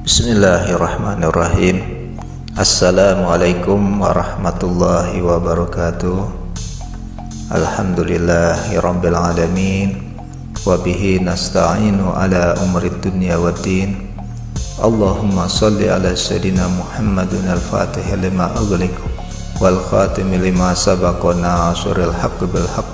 Bismillahirrahmanirrahim. Assalamualaikum warahmatullahi wabarakatuh. Alhamdulillahirabbil alamin. Wabihi nasta'inu ala umrid dunya waddin. Allahumma salli ala sayyidina Muhammadin al-fatih lima aghliq wal khatim lima sabaqa nasiril haqqi bil haqq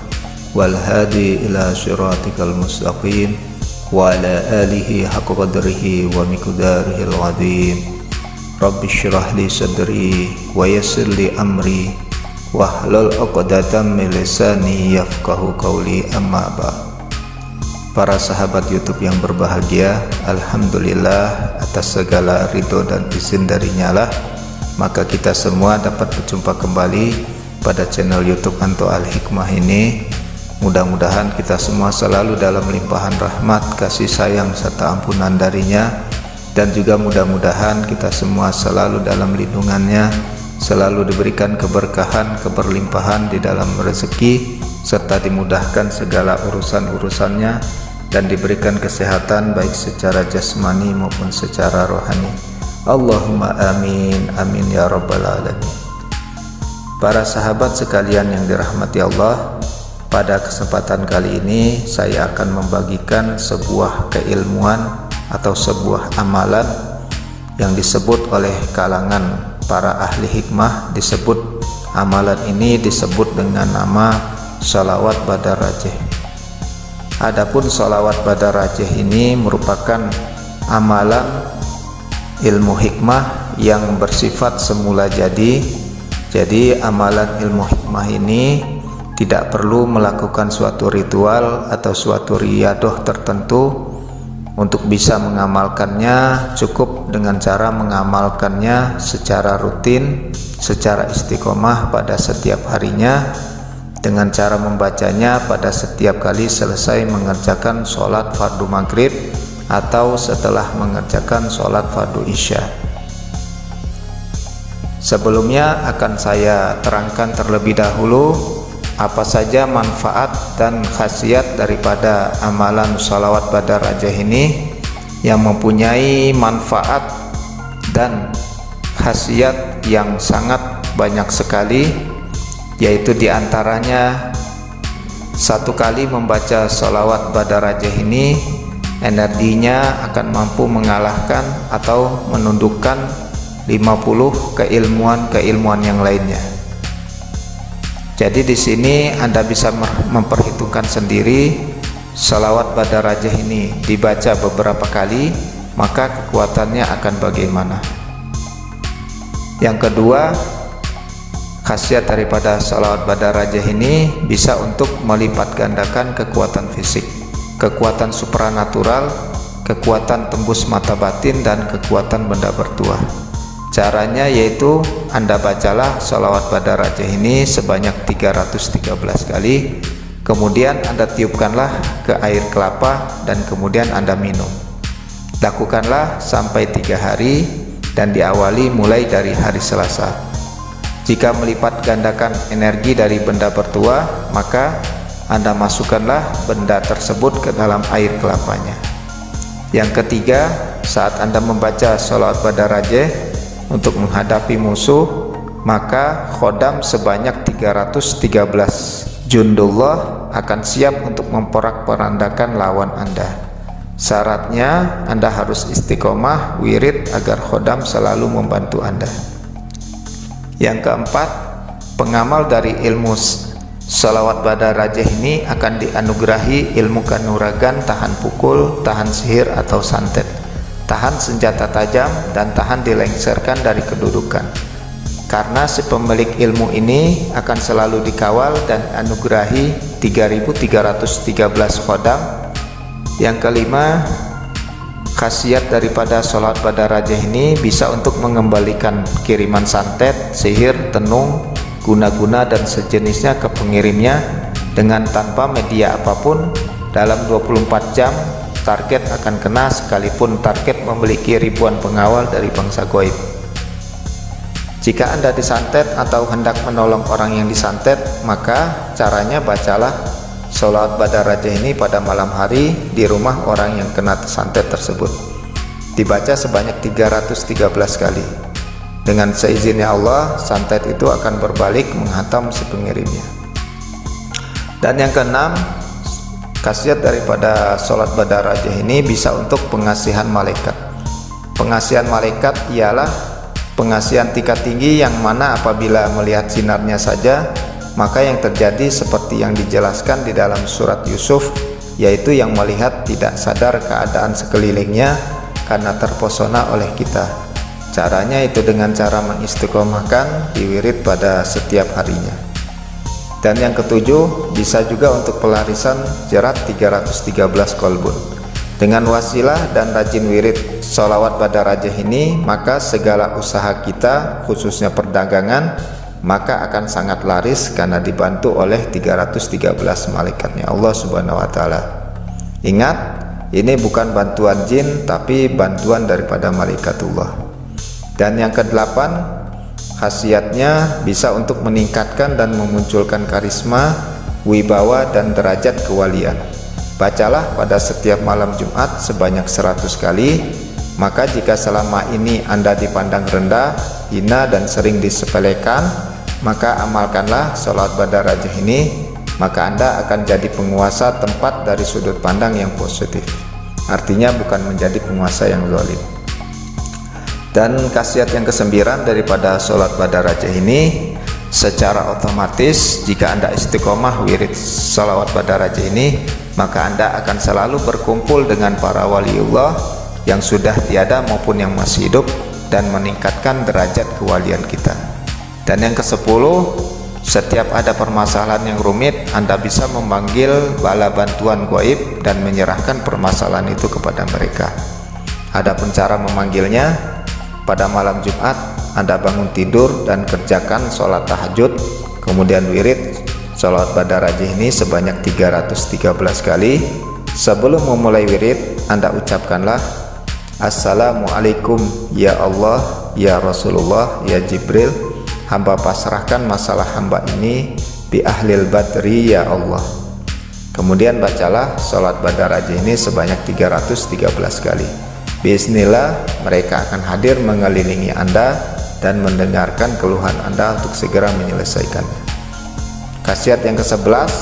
wal hadi ila siratikal mustaqim wa ala alihi haqqa qadrihi wa miqdarihil azim. Rabbi shrah li sadri wa yassir li amri wahlul 'uqdatam min lisani yafqahu qawli, amma ba'd. Para sahabat YouTube yang berbahagia, alhamdulillah atas segala ridho dan izin darinya lah, maka kita semua dapat berjumpa kembali pada channel YouTube Anto Al-Hikmah ini. Mudah-mudahan kita semua selalu dalam limpahan rahmat, kasih sayang serta ampunan darinya, dan juga mudah-mudahan kita semua selalu dalam lindungannya, selalu diberikan keberkahan, keberlimpahan di dalam rezeki, serta dimudahkan segala urusan-urusannya, dan diberikan kesehatan baik secara jasmani maupun secara rohani. Allahumma amin, amin ya rabbal alamin. Para sahabat sekalian yang dirahmati Allah, pada kesempatan kali ini saya akan membagikan sebuah keilmuan atau sebuah amalan yang disebut oleh kalangan para ahli hikmah. Amalan ini disebut dengan nama sholawat badar rajih. Adapun sholawat badar rajih ini merupakan amalan ilmu hikmah yang bersifat semula jadi amalan ilmu hikmah ini tidak perlu melakukan suatu ritual atau suatu riyadoh tertentu untuk bisa mengamalkannya. Cukup dengan cara mengamalkannya secara rutin, secara istiqomah pada setiap harinya, dengan cara membacanya pada setiap kali selesai mengerjakan sholat fardu maghrib atau setelah mengerjakan sholat fardu isya. Sebelumnya akan saya terangkan terlebih dahulu apa saja manfaat dan khasiat daripada amalan sholawat badar rajih ini, yang mempunyai manfaat dan khasiat yang sangat banyak sekali, yaitu diantaranya satu kali membaca sholawat badar rajih ini energinya akan mampu mengalahkan atau menundukkan 50 keilmuan yang lainnya. Jadi di sini Anda bisa memperhitungkan sendiri, sholawat badar rajih ini dibaca beberapa kali, maka kekuatannya akan bagaimana. Yang kedua, khasiat daripada sholawat badar rajih ini bisa untuk melipat gandakan kekuatan fisik, kekuatan supranatural, kekuatan tembus mata batin, dan kekuatan benda bertuah. Caranya yaitu Anda bacalah sholawat badar rajih ini sebanyak 313 kali, kemudian Anda tiupkanlah ke air kelapa dan kemudian Anda minum. Lakukanlah sampai 3 hari dan diawali mulai dari hari Selasa. Jika melipat gandakan energi dari benda bertuah, maka Anda masukkanlah benda tersebut ke dalam air kelapanya. Yang ketiga, saat Anda membaca sholawat badar rajih untuk menghadapi musuh, maka khodam sebanyak 313 jundullah akan siap untuk memporak-porandakan lawan Anda. Syaratnya Anda harus istiqomah wirid agar khodam selalu membantu Anda. Yang keempat, pengamal dari ilmu sholawat badar rajih ini akan dianugerahi ilmu kanuragan, tahan pukul, tahan sihir atau santet, tahan senjata tajam, dan tahan dilengsarkan dari kedudukan. Karena si pemilik ilmu ini akan selalu dikawal dan anugerahi 3.313 khodam. Yang kelima, khasiat daripada sholawat badar rajih ini bisa untuk mengembalikan kiriman santet, sihir, tenung, guna-guna dan sejenisnya ke pengirimnya dengan tanpa media apapun dalam 24 jam. Target akan kena sekalipun target memiliki ribuan pengawal dari bangsa goib. Jika Anda disantet atau hendak menolong orang yang disantet, maka caranya bacalah sholawat badar rajih ini pada malam hari di rumah orang yang kena santet tersebut. dibaca sebanyak 313 kali. Dengan seizinnya Allah, santet itu akan berbalik menghantam si pengirimnya. Dan yang keenam, khasiat daripada sholat badarajah ini bisa untuk pengasihan malaikat. Pengasihan malaikat ialah pengasihan tingkat tinggi yang mana apabila melihat sinarnya saja, maka yang terjadi seperti yang dijelaskan di dalam surat Yusuf, yaitu yang melihat tidak sadar keadaan sekelilingnya karena terpesona oleh kita. Caranya itu dengan cara mengistiqomahkan di wirid pada setiap harinya. Dan yang ketujuh, bisa juga untuk pelarisan jerat 313 kolbun. Dengan wasilah dan rajin wirid sholawat badarajah ini, maka segala usaha kita, khususnya perdagangan, maka akan sangat laris karena dibantu oleh 313 malaikatnya Allah Subhanahu wa Ta'ala. Ingat, ini bukan bantuan jin, tapi bantuan daripada malaikatullah. Dan yang kedelapan, khasiatnya bisa untuk meningkatkan dan memunculkan karisma, wibawa dan derajat kewalian. Bacalah pada setiap malam Jumat sebanyak 100 kali, maka jika selama ini Anda dipandang rendah, hina dan sering disepelekan, maka amalkanlah sholat badarajah ini, maka Anda akan jadi penguasa tempat dari sudut pandang yang positif. Artinya bukan menjadi penguasa yang zalim. Dan khasiat yang kesembilan daripada sholat badarajah ini, secara otomatis jika Anda istiqomah wirid sholawat badarajah ini, maka Anda akan selalu berkumpul dengan para waliullah yang sudah tiada maupun yang masih hidup, dan meningkatkan derajat kewalian kita. Dan yang ke-10, setiap ada permasalahan yang rumit, Anda bisa memanggil bala bantuan gaib dan menyerahkan permasalahan itu kepada mereka. Adapun cara memanggilnya, pada malam Jumat Anda bangun tidur dan kerjakan sholat tahajud, kemudian wirid sholat badarajah ini sebanyak 313 kali. Sebelum memulai wirid, Anda ucapkanlah Assalamualaikum ya Allah, ya Rasulullah, ya Jibril, hamba pasrahkan masalah hamba ini bi ahlil badri ya Allah. Kemudian bacalah sholat badarajah ini sebanyak 313 kali. Bismillah, mereka akan hadir mengelilingi Anda dan mendengarkan keluhan Anda untuk segera menyelesaikannya. Khasiat yang ke-11,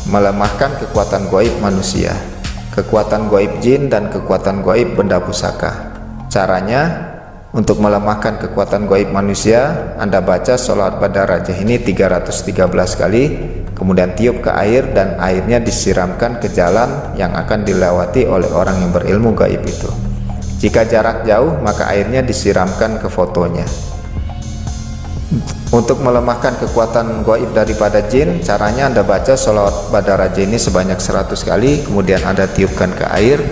melemahkan kekuatan gaib manusia, kekuatan gaib jin dan kekuatan gaib benda pusaka. Caranya, untuk melemahkan kekuatan gaib manusia, Anda baca sholat badarajah ini 313 kali, kemudian tiup ke air dan airnya disiramkan ke jalan yang akan dilewati oleh orang yang berilmu gaib itu. Jika jarak jauh, maka airnya disiramkan ke fotonya. Untuk melemahkan kekuatan gaib daripada jin, caranya Anda baca sholawat badarajah ini sebanyak 100 kali, kemudian Anda tiupkan ke air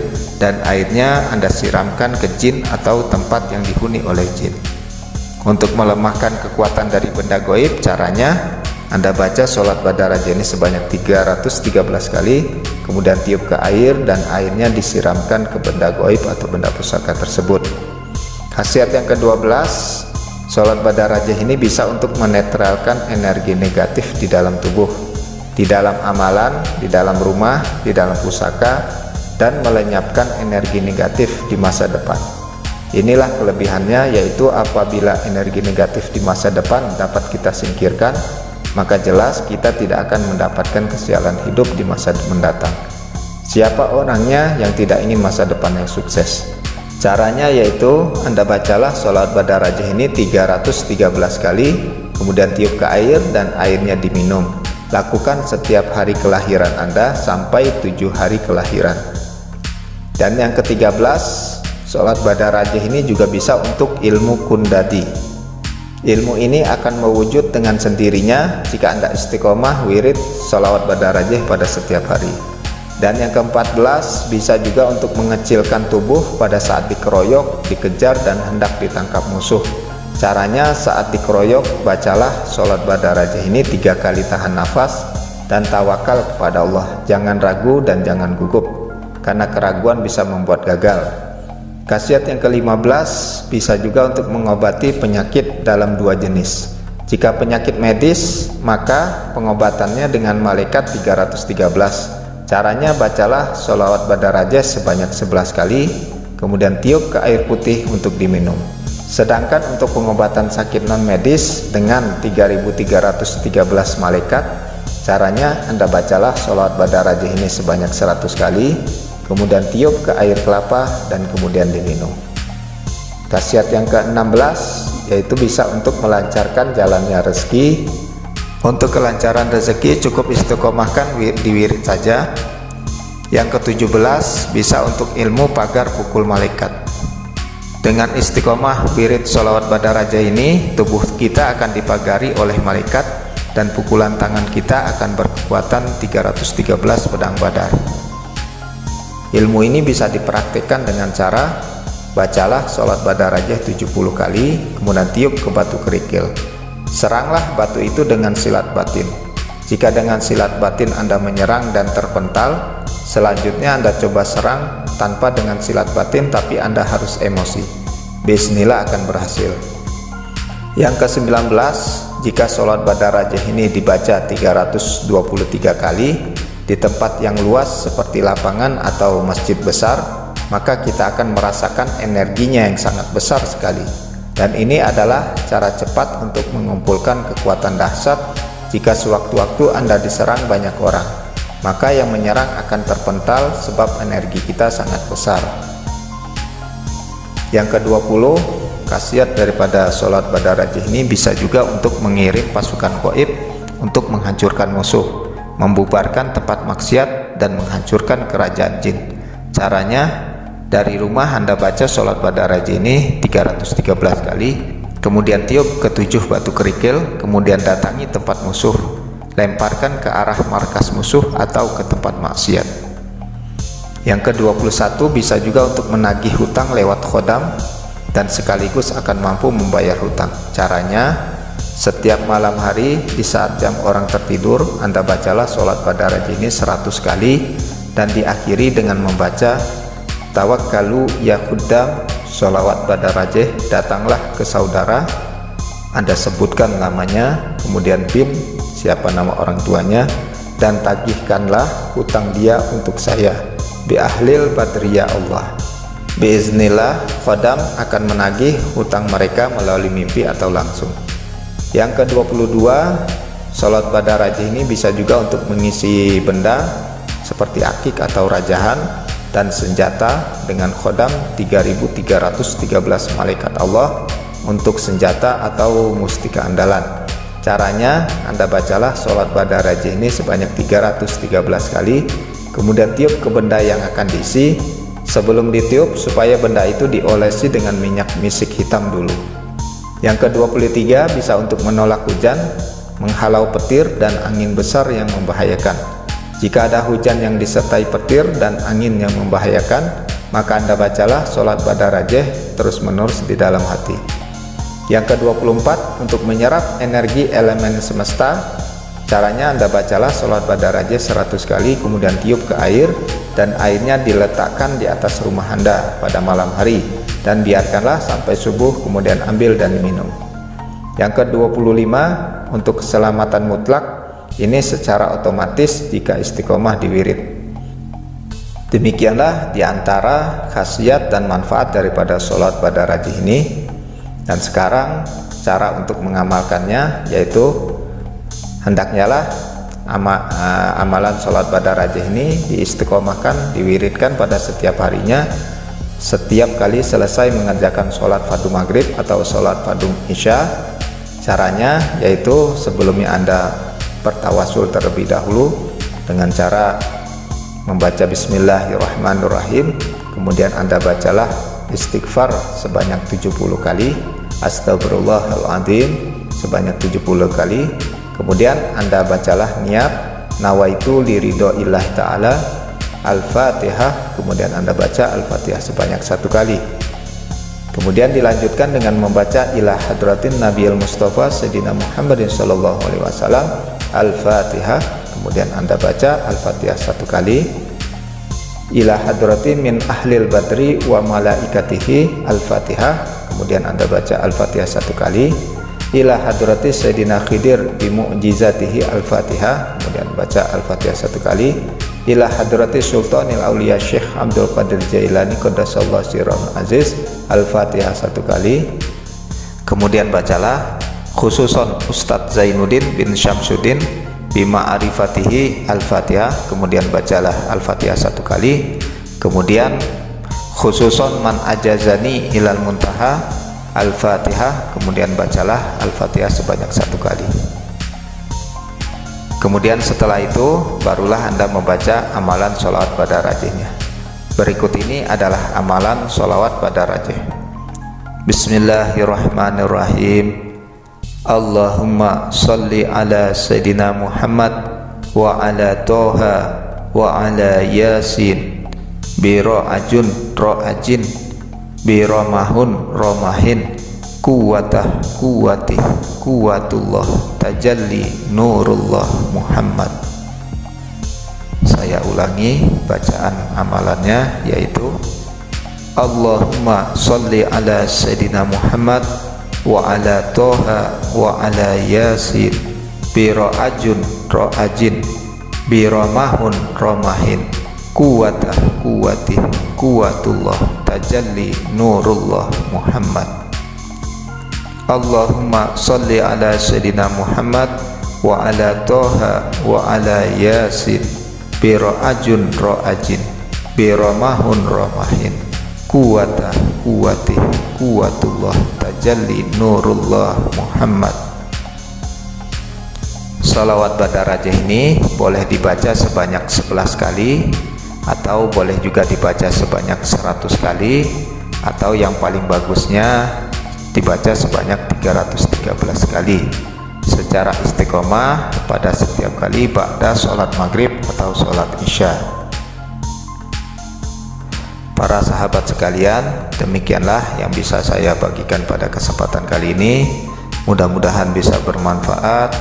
dan airnya Anda siramkan ke jin atau tempat yang dihuni oleh jin. Untuk melemahkan kekuatan dari benda gaib, caranya Anda baca sholat badarajah ini sebanyak 313 kali, kemudian tiup ke air dan airnya disiramkan ke benda gaib atau benda pusaka tersebut. Khasiat yang ke-12, sholat badarajah ini bisa untuk menetralkan energi negatif di dalam tubuh, di dalam amalan, di dalam rumah, di dalam pusaka, dan melenyapkan energi negatif di masa depan. Inilah kelebihannya, yaitu apabila energi negatif di masa depan dapat kita singkirkan, maka jelas kita tidak akan mendapatkan kesialan hidup di masa mendatang. Siapa orangnya yang tidak ingin masa depan yang sukses? Caranya yaitu Anda bacalah sholat badarajah ini 313 kali, kemudian tiup ke air dan airnya diminum. Lakukan setiap hari kelahiran Anda sampai 7 hari kelahiran. Dan yang ke-13, sholat badarajah ini juga bisa untuk ilmu kundati. Ilmu ini akan mewujud dengan sendirinya jika Anda istiqomah wirid sholawat badarajah pada setiap hari. Dan yang ke-14, bisa juga untuk mengecilkan tubuh pada saat dikeroyok, dikejar dan hendak ditangkap musuh. Caranya saat dikeroyok, bacalah sholat badarajah ini 3 kali tahan nafas dan tawakal kepada Allah. Jangan ragu dan jangan gugup, karena keraguan bisa membuat gagal. Khasiat yang ke-15, bisa juga untuk mengobati penyakit dalam 2 jenis. Jika penyakit medis, maka pengobatannya dengan malaikat 313. Caranya bacalah sholawat badarajah sebanyak 11 kali, kemudian tiup ke air putih untuk diminum. Sedangkan untuk pengobatan sakit non medis dengan 3313 malaikat, caranya Anda bacalah sholawat Badarajah ini sebanyak 100 kali, kemudian tiup ke air kelapa dan kemudian diminum. Khasiat yang ke-16 yaitu bisa untuk melancarkan jalannya rezeki. Untuk kelancaran rezeki cukup istiqomahkan di wirid saja. Yang ke-17 bisa untuk ilmu pagar pukul malaikat. Dengan istiqomah wirid sholawat Badarajah ini, tubuh kita akan dipagari oleh malaikat dan pukulan tangan kita akan berkekuatan 313 pedang Badar. Ilmu ini bisa dipraktikkan dengan cara bacalah sholawat Badarajah 70 kali, kemudian tiup ke batu kerikil. Seranglah batu itu dengan silat batin. Jika dengan silat batin Anda menyerang dan terpental, selanjutnya Anda coba serang tanpa dengan silat batin, tapi Anda harus emosi. Bismillah akan berhasil. Yang ke-19, jika sholawat Badarajah ini dibaca 323 kali di tempat yang luas seperti lapangan atau masjid besar, maka kita akan merasakan energinya yang sangat besar sekali. Dan ini adalah cara cepat untuk mengumpulkan kekuatan dahsyat jika sewaktu-waktu Anda diserang banyak orang. Maka yang menyerang akan terpental sebab energi kita sangat besar. Yang ke-20, khasiat daripada sholawat Badarajah ini bisa juga untuk mengirim pasukan gaib untuk menghancurkan musuh, membubarkan tempat maksiat, dan menghancurkan kerajaan jin. Caranya, dari rumah Anda baca sholawat Badarajah ini 313 kali, kemudian tiup ke 7 batu kerikil, kemudian datangi tempat musuh, lemparkan ke arah markas musuh atau ke tempat maksiat. Yang ke-21 bisa juga untuk menagih hutang lewat khodam dan sekaligus akan mampu membayar hutang. Caranya, setiap malam hari di saat jam orang tertidur, Anda bacalah sholawat Badarajah ini 100 kali dan diakhiri dengan membaca Tawakkalu ya khuddam sholawat Badarajah, datanglah ke saudara, Anda sebutkan namanya, kemudian PIN, siapa nama orang tuanya, dan tagihkanlah hutang dia untuk saya, bi ahlil badri ya Allah. Biiznillah, khodam akan menagih hutang mereka melalui mimpi atau langsung. Yang ke-22, sholawat Badarajah ini bisa juga untuk mengisi benda seperti akik atau rajahan dan senjata dengan khodam 3313 malaikat Allah untuk senjata atau mustika andalan. Caranya, Anda bacalah sholawat Badarajah ini sebanyak 313 kali, kemudian tiup ke benda yang akan diisi. Sebelum ditiup, supaya benda itu diolesi dengan minyak misik hitam dulu. Yang ke-23 bisa untuk menolak hujan, menghalau petir dan angin besar yang membahayakan. Jika ada hujan yang disertai petir dan angin yang membahayakan, maka Anda bacalah sholawat Badarajah terus-menerus di dalam hati. Yang ke-24 untuk menyerap energi elemen semesta, caranya Anda bacalah sholawat Badarajah 100 kali, kemudian tiup ke air dan airnya diletakkan di atas rumah Anda pada malam hari dan biarkanlah sampai subuh, kemudian ambil dan minum. Yang ke-25 untuk keselamatan mutlak, ini secara otomatis jika istiqomah di wirid. Demikianlah diantara khasiat dan manfaat daripada sholawat Badarajah ini. Dan sekarang cara untuk mengamalkannya, yaitu hendaknya lah amalan sholawat Badarajah ini diistiqomahkan, diwiridkan pada setiap harinya. Setiap kali selesai mengerjakan sholat fardu maghrib atau sholat fardu isya, caranya yaitu sebelumnya Anda bertawasul terlebih dahulu dengan cara membaca Bismillahirrahmanirrahim, kemudian Anda bacalah istighfar sebanyak 70 kali, Astagfirullahaladzim sebanyak 70 kali, kemudian Anda bacalah niat nawaitu liridhoillah ta'ala, Al-Fatihah, kemudian Anda baca Al-Fatihah sebanyak 1 kali. Kemudian dilanjutkan dengan membaca ila hadratin Nabiyil Mustafa Sayyidina Muhammadin sallallahu alaihi wasallam, Al-Fatihah, kemudian Anda baca Al-Fatihah 1 kali. Ila hadratin min ahlil badri wa malaikatihi, Al-Fatihah, kemudian Anda baca Al-Fatihah 1 kali. Ila hadrati Sayyidina Khidir bi mu'jizatihi, Al-Fatihah, kemudian baca Al-Fatihah 1 kali. ila hadrati sultanil auliya Syekh Abdul Qadir Jailani qaddasallahu sirrahul aziz. Al-Fatihah 1 kali. Kemudian bacalah khususon Ustadz Zainuddin bin Syamsuddin bima arifatihi Al-Fatihah. Kemudian bacalah Al-Fatihah 1 kali. Kemudian khususon man ajazani ilal muntaha Al-Fatihah. Kemudian bacalah Al-Fatihah sebanyak 1 kali. Kemudian setelah itu barulah Anda membaca amalan sholawat pada rajihnya. Berikut ini adalah amalan sholawat pada rajih. Bismillahirrahmanirrahim. Allahumma sholli ala Sayyidina Muhammad wa ala Toha wa ala Yasin bi ro'ajun ro'ajin bi romahun romahin kuwatah kuwatih kuwatullah tajalli nurullah Muhammad. Saya ulangi bacaan amalannya, yaitu Allahumma sholli ala Sayyidina Muhammad wa ala Toha wa ala Yasin bi ro'ajun ro'ajin bi romahun romahin kuwatah kuwatih kuwatullah tajalli nurullah Muhammad. Allahumma sholli ala Sayyidina Muhammad wa ala Toha wa ala Yasin bi ro'ajun ro'ajin bi romahun romahin kuwatah kuwatih kuwatullah tajalli nurullah Muhammad. Salawat pada rajih ini boleh dibaca sebanyak 11 kali, atau boleh juga dibaca sebanyak 100 kali, atau yang paling bagusnya dibaca sebanyak 313 kali secara istiqomah pada setiap kali ba'da sholat maghrib atau sholat isya. Para sahabat sekalian, demikianlah yang bisa saya bagikan pada kesempatan kali ini. Mudah-mudahan bisa bermanfaat,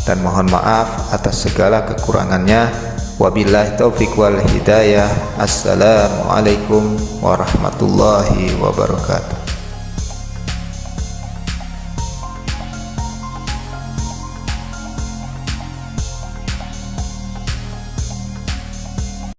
dan mohon maaf atas segala kekurangannya. Wabillahi taufiq wal hidayah. Assalamualaikum warahmatullahi wabarakatuh.